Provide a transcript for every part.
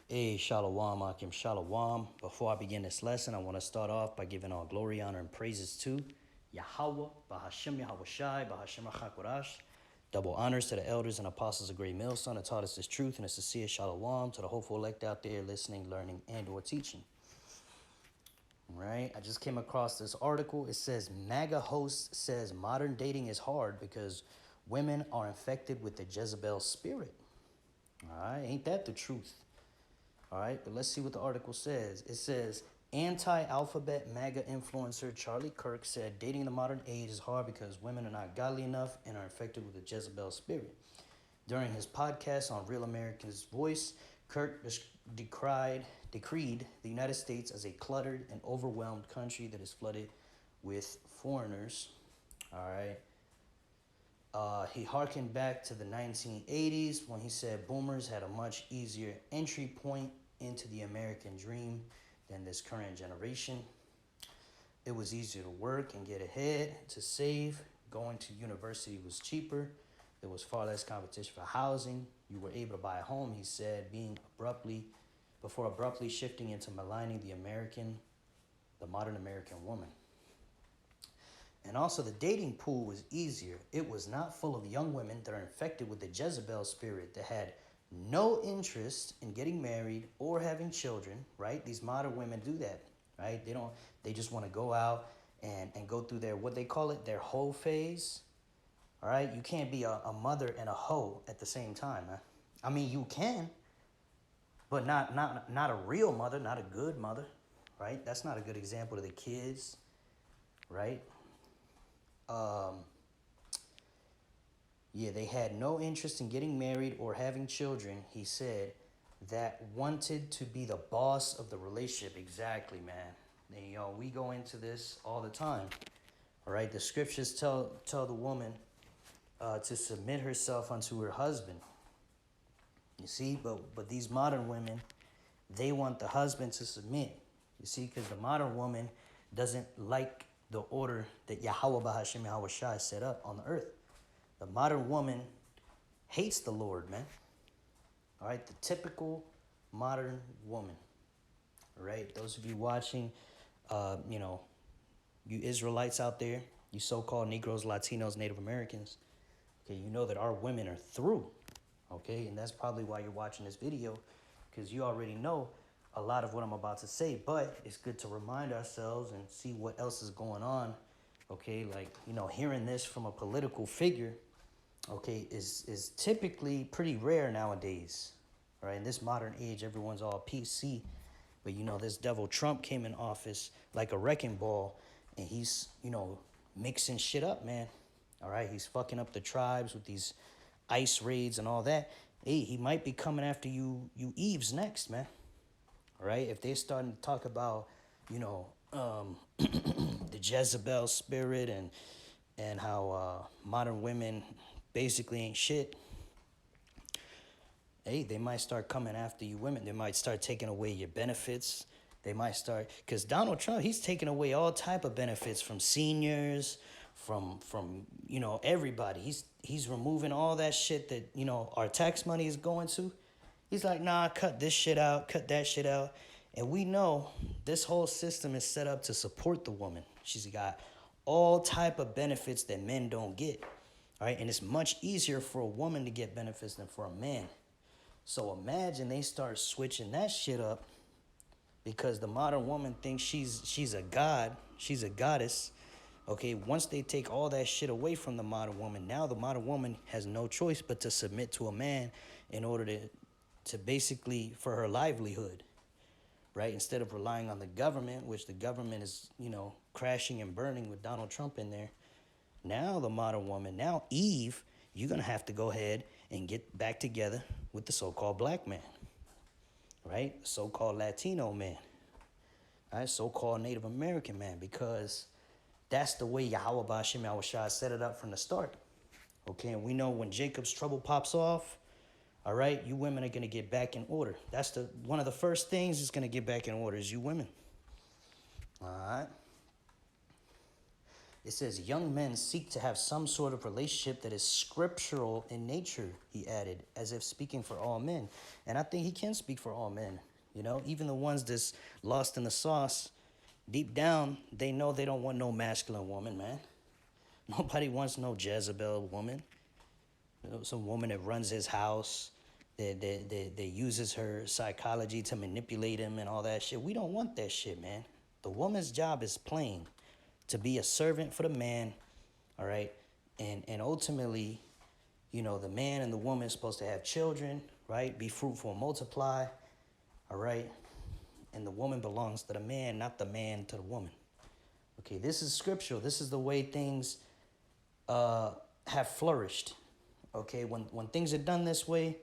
Hey, Shalom, Akim Shalom. Before I begin this lesson, I want to start off by giving all glory, honor, and praises to Yahweh, Bahashem Yahweh Shai, Bahashem Hakwarash. Double honors to the elders and apostles of Great Millstone that taught us this truth, and a sincere Shalom to the hopeful elect out there listening, learning, and or teaching. All right, I just came across this article. It says MAGA host says modern dating is hard because women are infected with the Jezebel spirit. All right, ain't that the truth? All right, but let's see what the article says. It says, anti-alphabet MAGA influencer Charlie Kirk said dating in the modern age is hard because women are not godly enough and are infected with the Jezebel spirit. During his podcast on Real America's Voice, Kirk decreed the United States as a cluttered and overwhelmed country that is flooded with foreigners. All right. He harkened back to the 1980s when he said boomers had a much easier entry point into the American dream than this current generation. It was easier to work and get ahead, to save. Going to university was cheaper. There was far less competition for housing. You were able to buy a home, he said, before abruptly shifting into maligning the modern American woman. And also, the dating pool was easier. It was not full of young women that are infected with the Jezebel spirit that had no interest in getting married or having children, right? These modern women do that, right? They just want to go out and go through their, what they call it, their hoe phase, all right? You can't be a mother and a hoe at the same time, man. I mean, you can, but not a real mother, not a good mother, right? That's not a good example to the kids, right? Yeah, they had no interest in getting married or having children, he said, that wanted to be the boss of the relationship. Exactly, man. And, we go into this all the time. All right, the scriptures tell the woman to submit herself unto her husband. You see, but these modern women, they want the husband to submit. You see, because the modern woman doesn't like the order that Yahweh Bahashem Yahweh Shai set up on the earth. The modern woman hates the Lord, man. All right, the typical modern woman. All right, those of you watching, you Israelites out there, you so-called Negroes, Latinos, Native Americans, okay, you know that our women are through, okay? And that's probably why you're watching this video, because you already know a lot of what I'm about to say, but it's good to remind ourselves and see what else is going on, okay? Like, hearing this from a political figure, okay, is typically pretty rare nowadays, right? In this modern age, everyone's all PC, but this devil Trump came in office like a wrecking ball, and he's, mixing shit up, man. All right, he's fucking up the tribes with these ICE raids and all that. Hey, he might be coming after you Eves next, man. All right, if they're starting to talk about, the Jezebel spirit and how modern women basically ain't shit, hey, they might start coming after you women. They might start taking away your benefits. They might start, because Donald Trump, he's taking away all type of benefits from seniors, from everybody. He's removing all that shit that, our tax money is going to. He's like, nah, cut this shit out, cut that shit out. And we know this whole system is set up to support the woman. She's got all type of benefits that men don't get. All right, and it's much easier for a woman to get benefits than for a man. So imagine they start switching that shit up because the modern woman thinks she's a god, she's a goddess. Okay, once they take all that shit away from the modern woman, now the modern woman has no choice but to submit to a man in order to basically, for her livelihood, right? Instead of relying on the government, which the government is, crashing and burning with Donald Trump in there. Now the modern woman, now Eve, you're going to have to go ahead and get back together with the so-called black man, right? The so-called Latino man, right? So-called Native American man, because that's the way Yahweh Ba'ashem Yahweh Shai set it up from the start. Okay, and we know when Jacob's trouble pops off, all right, you women are going to get back in order. That's one of the first things that's going to get back in order is you women. All right. It says, young men seek to have some sort of relationship that is scriptural in nature, he added, as if speaking for all men. And I think he can speak for all men. You know, even the ones that's lost in the sauce, deep down, they know they don't want no masculine woman, man. Nobody wants no Jezebel woman. You know, some woman that runs his house, that uses her psychology to manipulate him and all that shit. We don't want that shit, man. The woman's job is plain, to be a servant for the man, all right? And ultimately, you know, the man and the woman is supposed to have children, right? Be fruitful and multiply, all right? And the woman belongs to the man, not the man to the woman. Okay, this is scriptural. This is the way things have flourished. Okay, when things are done this way,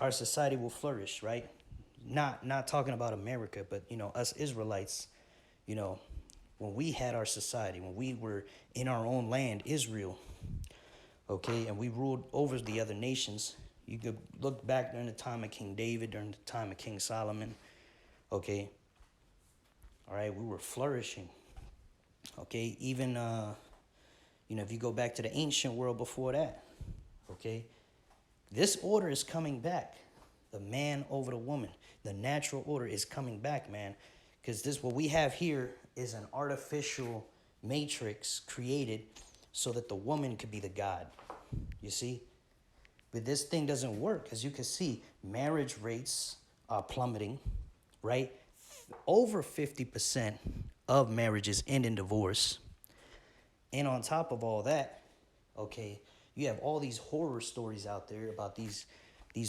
our society will flourish, right? Not talking about America, but, you know, us Israelites, you know, when we had our society, when we were in our own land, Israel, okay, and we ruled over the other nations. You could look back during the time of King David, during the time of King Solomon, okay, all right, we were flourishing, okay, even, you know, if you go back to the ancient world before that, okay, this order is coming back, the man over the woman. The natural order is coming back, man, because this, what we have here is an artificial matrix created so that the woman could be the god, you see? But this thing doesn't work. As you can see, marriage rates are plummeting, right? Over 50% of marriages end in divorce. And on top of all that, okay, you have all these horror stories out there about these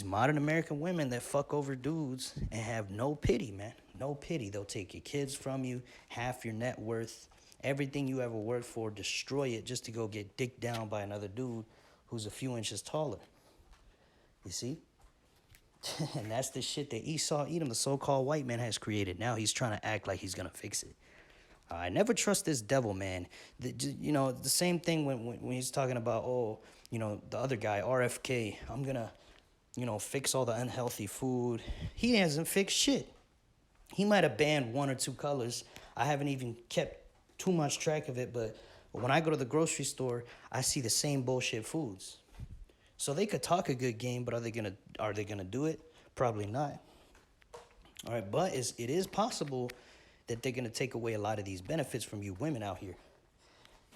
modern American women that fuck over dudes and have no pity, man. No pity. They'll take your kids from you, half your net worth, everything you ever worked for, destroy it just to go get dicked down by another dude who's a few inches taller. You see? And that's the shit that Esau Edom, the so-called white man, has created. Now he's trying to act like he's going to fix it. I never trust this devil, man. You know, the same thing when he's talking about, oh, you know, the other guy, RFK, I'm going to, you know, fix all the unhealthy food. He hasn't fixed shit. He might have banned 1 or 2 colors. I haven't even kept too much track of it, but when I go to the grocery store, I see the same bullshit foods. So they could talk a good game, but are they gonna do it? Probably not. All right, but it is possible that they're gonna take away a lot of these benefits from you women out here.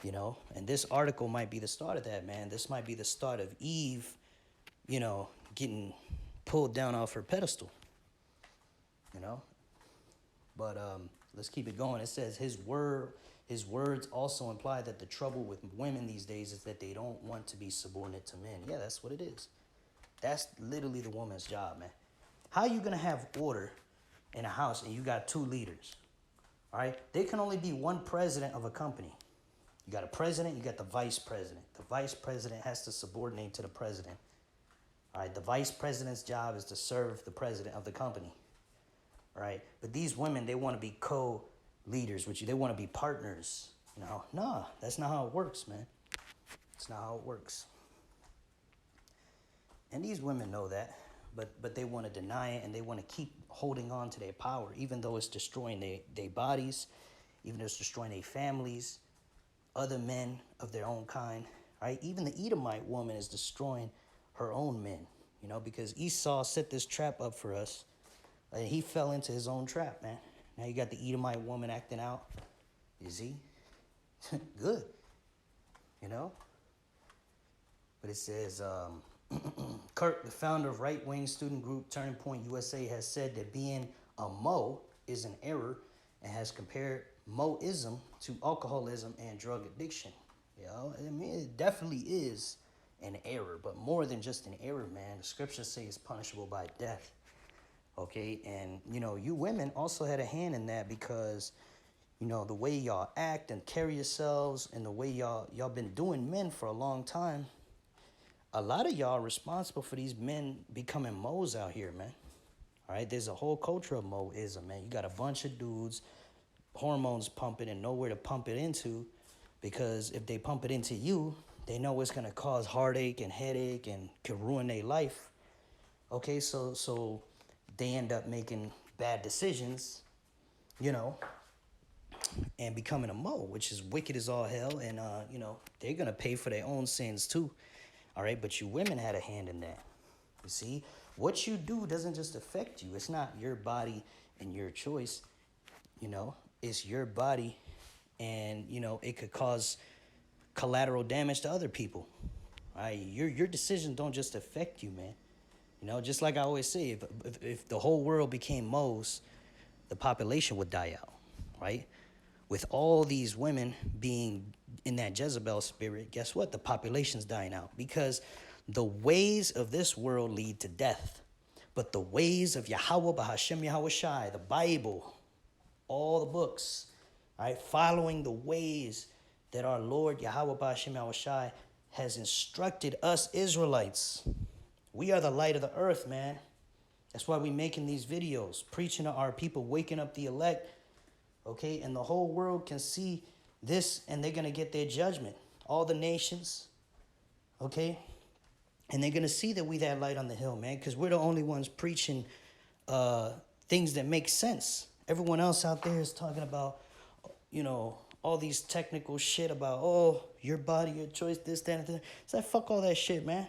You know, and this article might be the start of that, man. This might be the start of Eve, you know, getting pulled down off her pedestal. You know? But let's keep it going. It says his words also imply that the trouble with women these days is that they don't want to be subordinate to men. Yeah, that's what it is. That's literally the woman's job, man. How are you going to have order in a house and you got 2 leaders? All right? There can only be one president of a company. You got a president, you got the vice president. The vice president has to subordinate to the president. All right? The vice president's job is to serve the president of the company. All right? But these women, they want to be co-leaders with you. They want to be partners. You know? Nah, that's not how it works, man. That's not how it works. And these women know that, but they want to deny it, and they want to keep holding on to their power, even though it's destroying their bodies, even though it's destroying their families, other men of their own kind, right? Even the Edomite woman is destroying her own men, you know, because Esau set this trap up for us, and he fell into his own trap, man. Now you got the Edomite woman acting out. You see? Good, you know? But it says, Kirk, the founder of right-wing student group Turning Point USA, has said that being a Mo is an error and has compared Mo-ism to alcoholism and drug addiction. You know, I mean, it definitely is an error, but more than just an error, man. The scriptures say it's punishable by death. Okay, and, you know, you women also had a hand in that because, you know, the way y'all act and carry yourselves and the way y'all been doing men for a long time, a lot of y'all are responsible for these men becoming Mo's out here, man. All right, there's a whole culture of Mo-ism, man. You got a bunch of dudes, hormones pumping and nowhere to pump it into, because if they pump it into you, they know it's going to cause heartache and headache and could ruin their life. Okay, so they end up making bad decisions, you know, and becoming a Mo, which is wicked as all hell. And, you know, they're going to pay for their own sins too. All right. But you women had a hand in that. You see, what you do doesn't just affect you. It's not your body and your choice. You know, it's your body, and, you know, it could cause collateral damage to other people. Right? Your decisions don't just affect you, man. You know, just like I always say, if the whole world became Mo's, the population would die out, right? With all these women being in that Jezebel spirit, guess what? The population's dying out, because the ways of this world lead to death. But the ways of Yahweh, Bahashem Yahweh Shai, the Bible, all the books, right? Following the ways that our Lord Yahweh, Bahashem Yahweh Shai has instructed us Israelites. We are the light of the earth, man. That's why we're making these videos, preaching to our people, waking up the elect, okay? And the whole world can see this, and they're going to get their judgment. All the nations, okay? And they're going to see that we that light on the hill, man, because we're the only ones preaching things that make sense. Everyone else out there is talking about, you know, all these technical shit about, oh, your body, your choice, this, that, and that. It's like, fuck all that shit, man.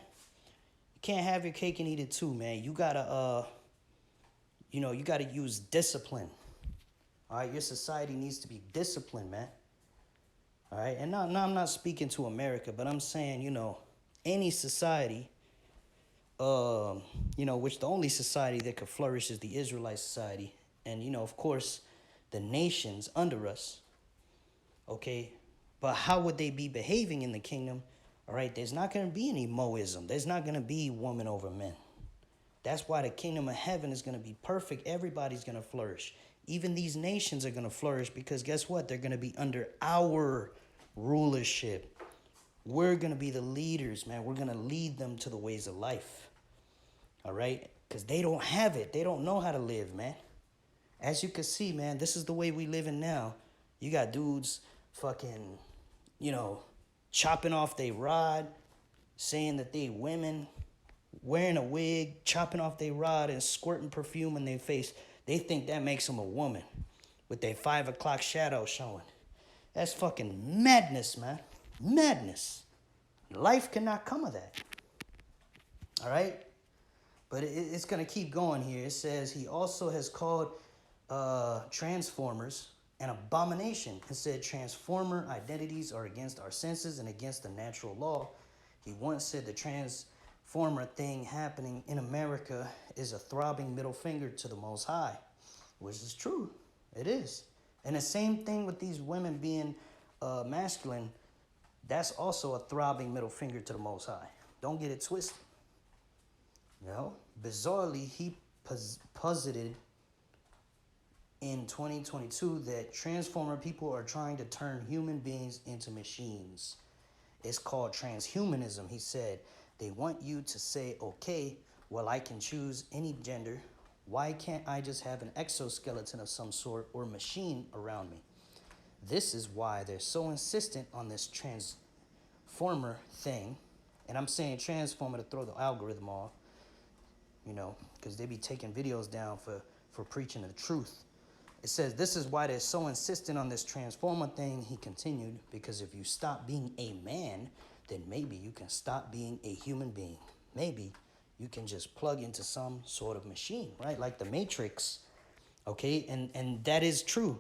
Can't have your cake and eat it too, man. You gotta, you know, you gotta use discipline. All right, your society needs to be disciplined, man. All right, and now I'm not speaking to America, but I'm saying, you know, any society, you know, which the only society that could flourish is the Israelite society, and, you know, of course, the nations under us. Okay, but how would they be behaving in the kingdom? All right, there's not going to be any Mo-ism. There's not going to be woman over men. That's why the kingdom of heaven is going to be perfect. Everybody's going to flourish. Even these nations are going to flourish, because guess what? They're going to be under our rulership. We're going to be the leaders, man. We're going to lead them to the ways of life. All right? Because they don't have it. They don't know how to live, man. As you can see, man, this is the way we living now. You got dudes fucking, you know, chopping off their rod, saying that they women, wearing a wig, chopping off their rod and squirting perfume in their face. They think that makes them a woman with their 5 o'clock shadow showing. That's fucking madness, man. Madness. Life cannot come of that. All right? But it's going to keep going here. It says he also has called transformers an abomination, and said transformer identities are against our senses and against the natural law. He once said the transformer thing happening in America is a throbbing middle finger to the Most High, which is true. It is. And the same thing with these women being masculine, that's also a throbbing middle finger to the Most High. Don't get it twisted. You know, bizarrely, he posited in 2022 that transformer people are trying to turn human beings into machines. It's called transhumanism. He said, they want you to say, okay, well, I can choose any gender. Why can't I just have an exoskeleton of some sort or machine around me? This is why they're so insistent on this transformer thing. And I'm saying transformer to throw the algorithm off, you know, because they be taking videos down for preaching the truth. It says, this is why they're so insistent on this transformer thing, he continued, because if you stop being a man, then maybe you can stop being a human being. Maybe you can just plug into some sort of machine, right? Like the Matrix, okay? And that is true,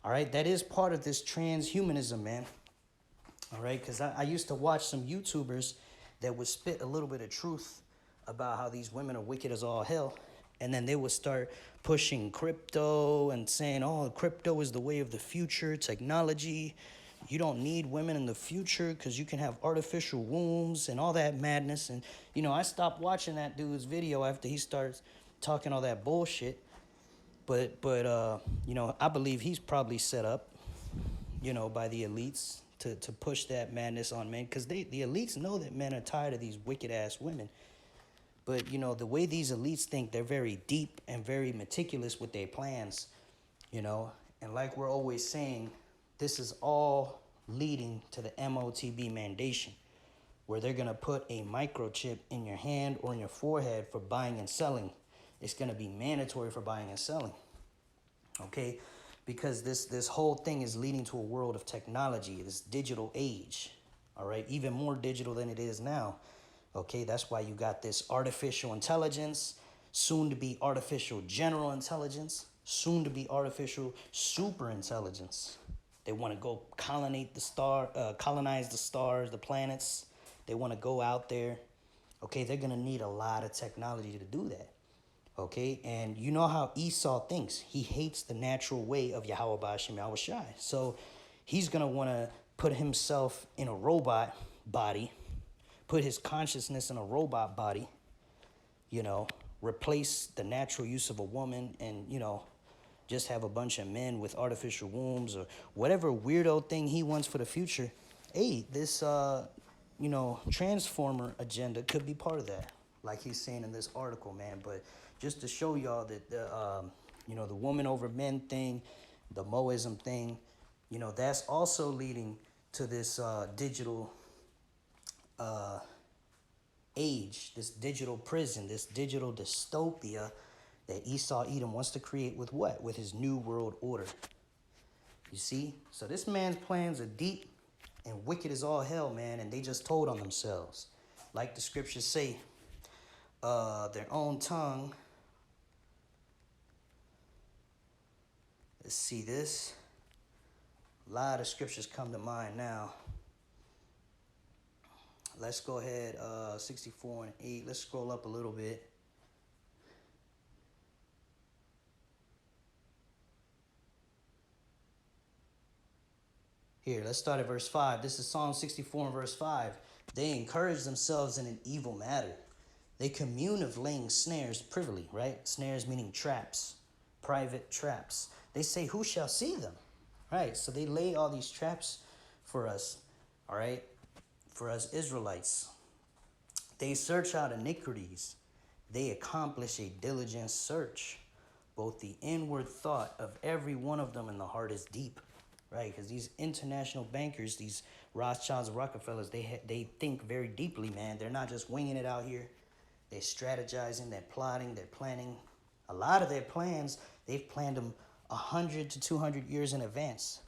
all right? That is part of this transhumanism, man, all right? Because I used to watch some YouTubers that would spit a little bit of truth about how these women are wicked as all hell. And then they would start pushing crypto and saying, oh, crypto is the way of the future, technology. You don't need women in the future because you can have artificial wombs and all that madness. And, you know, I stopped watching that dude's video after he starts talking all that bullshit. But you know, I believe he's probably set up, you know, by the elites to push that madness on men, because the elites know that men are tired of these wicked-ass women. But, you know, the way these elites think, they're very deep and very meticulous with their plans, you know. And like we're always saying, this is all leading to the MOTB mandation, where they're going to put a microchip in your hand or in your forehead for buying and selling. It's going to be mandatory for buying and selling, okay? because this whole thing is leading to a world of technology, this digital age. All right, even more digital than it is now. Okay, that's why you got this artificial intelligence, soon to be artificial general intelligence, soon to be artificial super intelligence. They want to go colonize the stars, the planets. They want to go out there. Okay, they're gonna need a lot of technology to do that. Okay, and you know how Esau thinks. He hates the natural way of Yahweh Ba'ashem Yahweh Shai. So he's going to want to put himself in a robot body, put his consciousness in a robot body, you know, replace the natural use of a woman and, you know, just have a bunch of men with artificial wombs or whatever weirdo thing he wants for the future. Hey, this, you know, transformer agenda could be part of that, like he's saying in this article, man. But just to show y'all that the, you know, the woman over men thing, the Mo-ism thing, you know, that's also leading to this digital age, this digital prison, this digital dystopia that Esau Edom wants to create with what? With his new world order. You see? So this man's plans are deep and wicked as all hell, man, and they just told on themselves. Like the scriptures say, their own tongue. Let's see this. A lot of scriptures come to mind now. Let's go ahead, 64 and 8. Let's scroll up a little bit. Here, let's start at verse 5. This is Psalm 64 and verse 5. They encourage themselves in an evil matter. They commune of laying snares privily, right? Snares meaning traps, private traps. They say, who shall see them? Right, so they lay all these traps for us, all right, for us Israelites. They search out iniquities. They accomplish a diligent search. Both the inward thought of every one of them and the heart is deep. Right, because these international bankers, these Rothschilds and Rockefellers, they think very deeply, man. They're not just winging it out here. They're strategizing, they're plotting, they're planning. A lot of their plans, they've planned them 100 to 200 years in advance.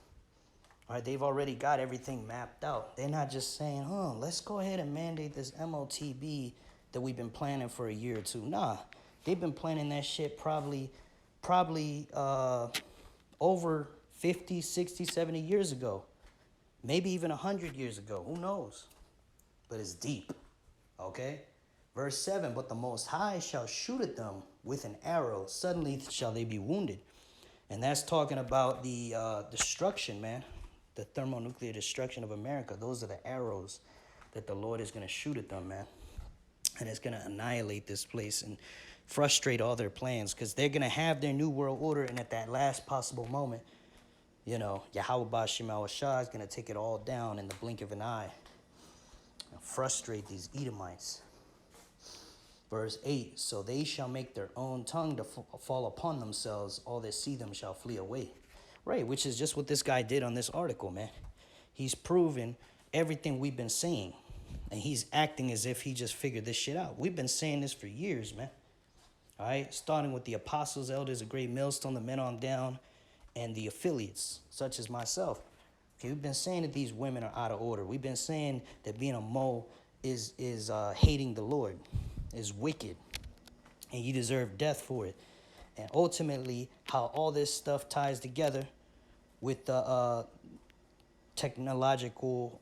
All right, they've already got everything mapped out. They're not just saying, let's go ahead and mandate this MOTB that we've been planning for a year or two. Nah, they've been planning that shit probably over 50, 60, 70 years ago. Maybe even 100 years ago. Who knows? But it's deep. Okay? Verse 7, but the Most High shall shoot at them with an arrow. Suddenly shall they be wounded. And that's talking about the destruction, man. The thermonuclear destruction of America. Those are the arrows that the Lord is going to shoot at them, man. And it's going to annihilate this place and frustrate all their plans. Because they're going to have their new world order. And at that last possible moment, you know, Yahweh Ba'ashem Yahweh Shai is going to take it all down in the blink of an eye and frustrate these Edomites. Verse 8, so they shall make their own tongue to fall upon themselves. All that see them shall flee away. Right, which is just what this guy did on this article, man. He's proven everything we've been saying. And he's acting as if he just figured this shit out. We've been saying this for years, man. All right, starting with the apostles, elders, a great millstone, the men on down, and the affiliates, such as myself. Okay, we've been saying that these women are out of order. We've been saying that being a Mo is hating the Lord, is wicked, and you deserve death for it. And ultimately, how all this stuff ties together with the technological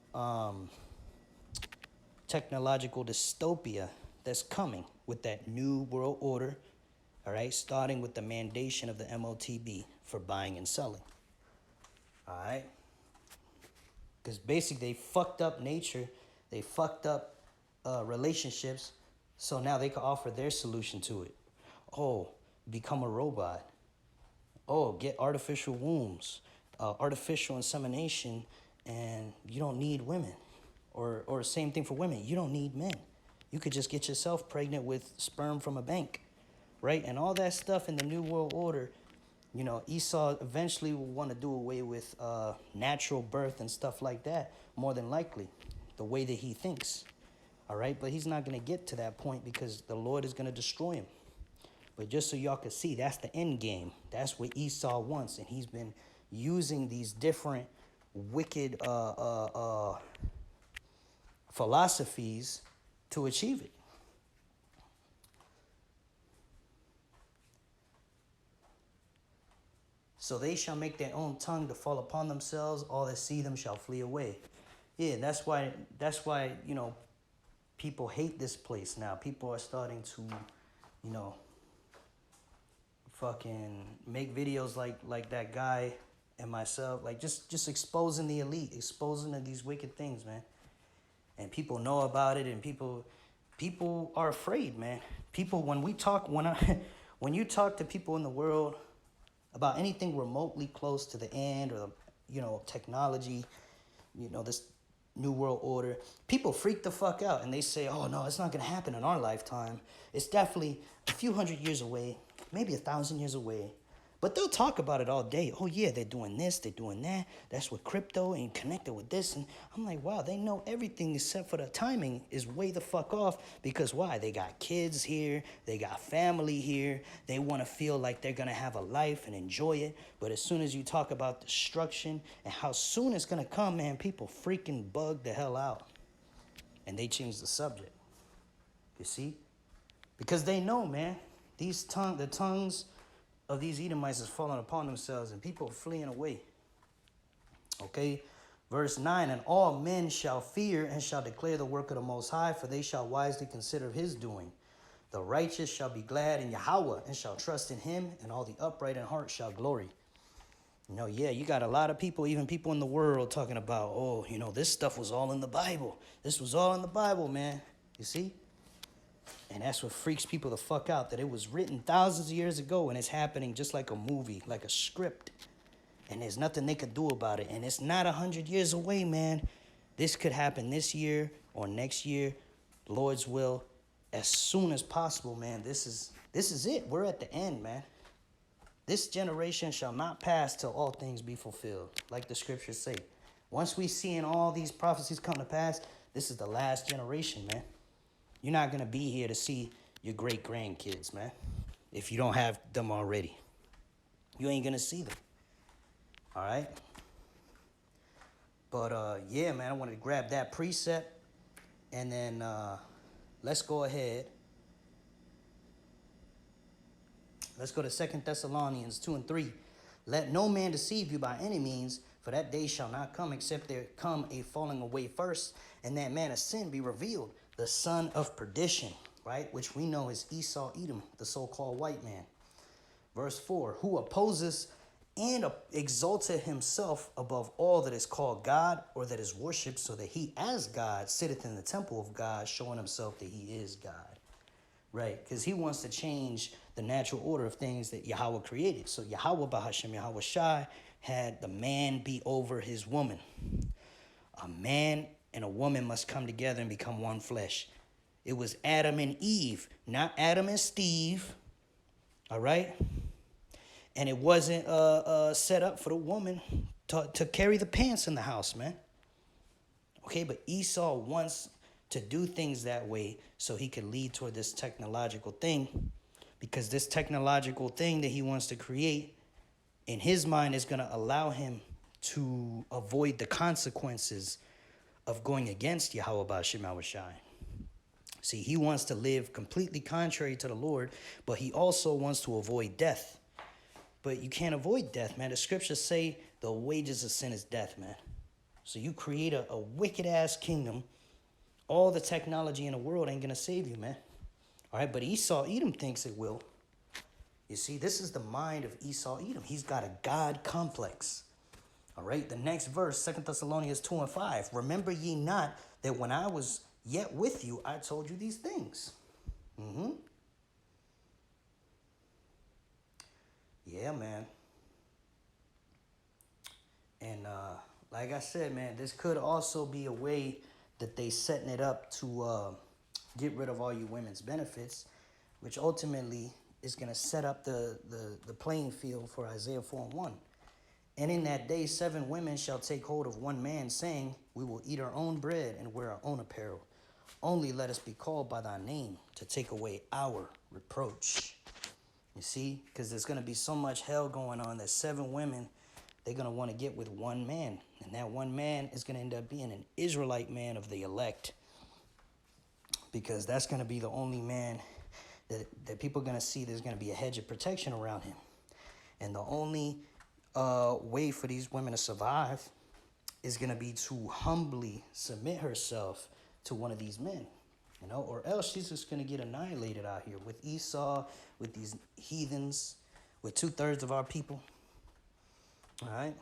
dystopia that's coming with that new world order. All right, starting with the mandation of the MOTB for buying and selling. All right? Because basically they fucked up nature. They fucked up relationships. So now they can offer their solution to it. Oh, become a robot. Oh, get artificial wombs, artificial insemination, and you don't need women. Or same thing for women. You don't need men. You could just get yourself pregnant with sperm from a bank. Right? And all that stuff in the New World Order, you know, Esau eventually will want to do away with natural birth and stuff like that, more than likely, the way that he thinks. All right? But he's not going to get to that point because the Lord is going to destroy him. But just so y'all can see, that's the end game. That's what Esau wants. And he's been using these different wicked philosophies to achieve it. So they shall make their own tongue to fall upon themselves. All that see them shall flee away. Yeah, that's why, you know, people hate this place now. People are starting to, you know, fucking make videos like that guy and myself, like just exposing the elite, exposing these wicked things, man. And people know about it, and people are afraid, man. People, when you talk to people in the world about anything remotely close to the end, or the, you know, technology, you know, this new world order, people freak the fuck out and they say, oh no, it's not gonna happen in our lifetime. It's definitely a few hundred years away, maybe 1,000 years away. But they'll talk about it all day. Oh yeah, they're doing this, they're doing that. That's with crypto and connected with this. And I'm like, wow, they know everything except for the timing is way the fuck off. Because why? They got kids here, they got family here. They want to feel like they're going to have a life and enjoy it. But as soon as you talk about destruction and how soon it's going to come, man, people freaking bug the hell out. And they change the subject. You see? Because they know, man, the tongues of these Edomites is falling upon themselves, and people are fleeing away. Okay, verse 9, and all men shall fear and shall declare the work of the Most High, for they shall wisely consider his doing. The righteous shall be glad in Yahweh and shall trust in him, and all the upright in heart shall glory. You know, yeah, you got a lot of people, even people in the world, talking about, oh, you know, this stuff was all in the Bible. This was all in the Bible, man. You see? And that's what freaks people the fuck out, that it was written thousands of years ago and it's happening just like a movie, like a script. And there's nothing they could do about it. And it's not 100 years away, man. This could happen this year or next year, Lord's will, as soon as possible, man. This is it. We're at the end, man. This generation shall not pass till all things be fulfilled, like the scriptures say. Once we see in all these prophecies come to pass, this is the last generation, man. You're not going to be here to see your great-grandkids, man, if you don't have them already. You ain't going to see them, all right? But, yeah, man, I wanted to grab that precept, and then let's go ahead. Let's go to 2 Thessalonians 2 and 3. Let no man deceive you by any means, for that day shall not come except there come a falling away first, and that man of sin be revealed, the son of perdition, right? Which we know is Esau, Edom, the so-called white man. Verse 4, who opposes and exalteth himself above all that is called God or that is worshipped, so that he as God sitteth in the temple of God, showing himself that he is God, right? Because he wants to change the natural order of things that Yahweh created. So Yahweh, Bahashem, Yahweh Shai, had the man be over his woman. A man and a woman must come together and become one flesh. It was Adam and Eve, not Adam and Steve. All right? And it wasn't set up for the woman to carry the pants in the house, man. Okay, but Esau wants to do things that way so he can lead toward this technological thing, because this technological thing that he wants to create in his mind is going to allow him to avoid the consequences of going against Yahweh Ba'ashem Yahushai. See, he wants to live completely contrary to the Lord, but he also wants to avoid death. But you can't avoid death, man. The scriptures say the wages of sin is death, man. So you create a wicked-ass kingdom. All the technology in the world ain't going to save you, man. All right, but Esau, Edom thinks it will. You see, this is the mind of Esau, Edom. He's got a God complex. All right, the next verse, 2 Thessalonians 2 and 5. Remember ye not that when I was yet with you, I told you these things. Yeah, man. And like I said, man, this could also be a way that they setting it up to get rid of all you women's benefits, which ultimately is going to set up the playing field for Isaiah 4 and 1. And in that day, 7 women shall take hold of one man, saying, we will eat our own bread and wear our own apparel. Only let us be called by thy name to take away our reproach. You see? Because there's going to be so much hell going on that 7 women, they're going to want to get with one man. And that one man is going to end up being an Israelite man of the elect. Because that's going to be the only man that people are going to see there's going to be a hedge of protection around him. And the only way for these women to survive is going to be to humbly submit herself to one of these men, you know, or else she's just going to get annihilated out here with Esau, with these heathens, with 2/3 of our people. All right.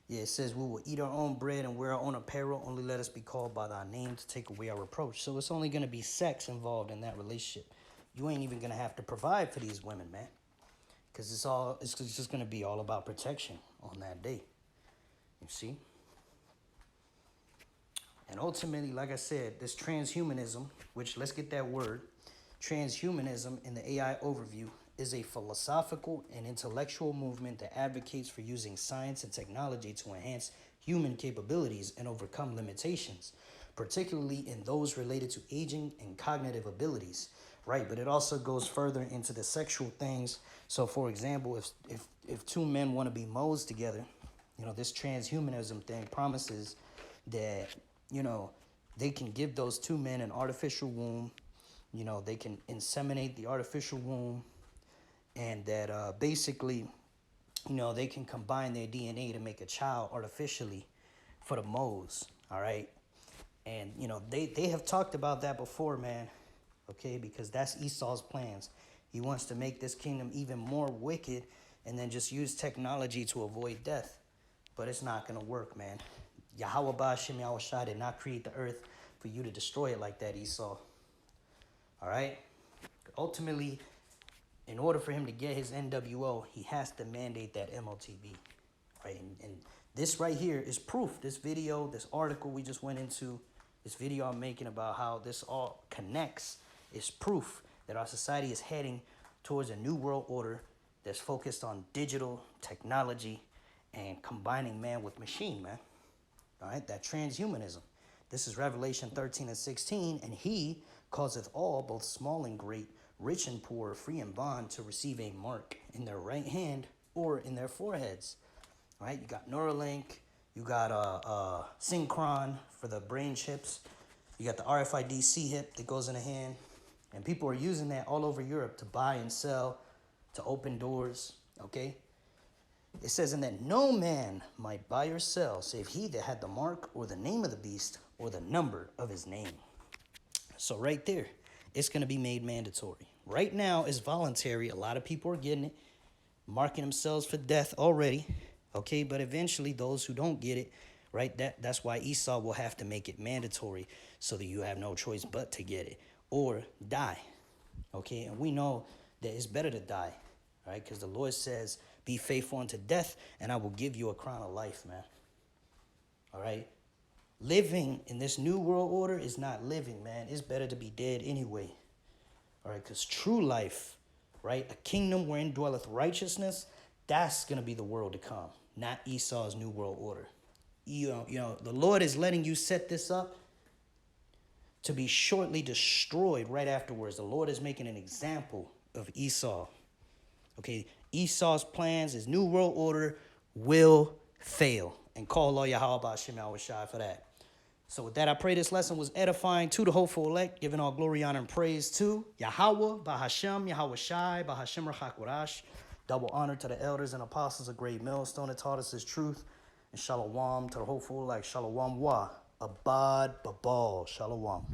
Yeah, it says, we will eat our own bread and wear our own apparel. Only let us be called by thy name to take away our reproach. So it's only going to be sex involved in that relationship. You ain't even going to have to provide for these women, man. Because it's just going to be all about protection on that day. You see? And ultimately, like I said, this transhumanism, which let's get that word. Transhumanism in the AI overview is a philosophical and intellectual movement that advocates for using science and technology to enhance human capabilities and overcome limitations, particularly in those related to aging and cognitive abilities, right? But it also goes further into the sexual things. So, for example, if 2 men want to be moles together, you know, this transhumanism thing promises that, you know, they can give those 2 men an artificial womb. You know, they can inseminate the artificial womb, and that basically, you know, they can combine their DNA to make a child artificially for the moles, all right? And, you know, they have talked about that before, man, okay? Because that's Esau's plans. He wants to make this kingdom even more wicked and then just use technology to avoid death. But it's not going to work, man. Yahweh Ba'ashem Yahweh Shai did not create the earth for you to destroy it like that, Esau. All right? Ultimately, in order for him to get his NWO, he has to mandate that MOTB, right? And this right here is proof. This video, this article we just went into, this video I'm making about how this all connects is proof that our society is heading towards a new world order that's focused on digital technology and combining man with machine, man. All right, that transhumanism. This is Revelation 13 and 16, and he causeth all, both small and great, rich and poor, free and bond, to receive a mark in their right hand or in their foreheads. All right, you got Neuralink, you got Synchron for the brain chips, you got the RFID C-hip that goes in the hand, and people are using that all over Europe to buy and sell, to open doors, okay? It says, and that no man might buy or sell, save he that had the mark or the name of the beast or the number of his name. So right there, it's going to be made mandatory. Right now, it's voluntary. A lot of people are getting it, marking themselves for death already. Okay, but eventually those who don't get it, right, that's why Esau will have to make it mandatory so that you have no choice but to get it or die. Okay, and we know that it's better to die, right? Because the Lord says, be faithful unto death, and I will give you a crown of life, man. All right? Living in this new world order is not living, man. It's better to be dead anyway. All right? Because true life, right? A kingdom wherein dwelleth righteousness, that's going to be the world to come, not Esau's new world order. You know, the Lord is letting you set this up to be shortly destroyed right afterwards. The Lord is making an example of Esau. Okay, Esau's plans, his new world order will fail. And call Allah Yahweh Ba'ashem Yahweh Shai for that. So with that, I pray this lesson was edifying to the hopeful elect, giving all glory, honor, and praise to Yahweh Ba'ashem Yahweh Shai Ba'ashem Rachakwarash. Double honor to the elders and apostles of Great Millstone that taught us his truth. And shalom to the hopeful elect. Shalom wa. Abad Babal. Shalom.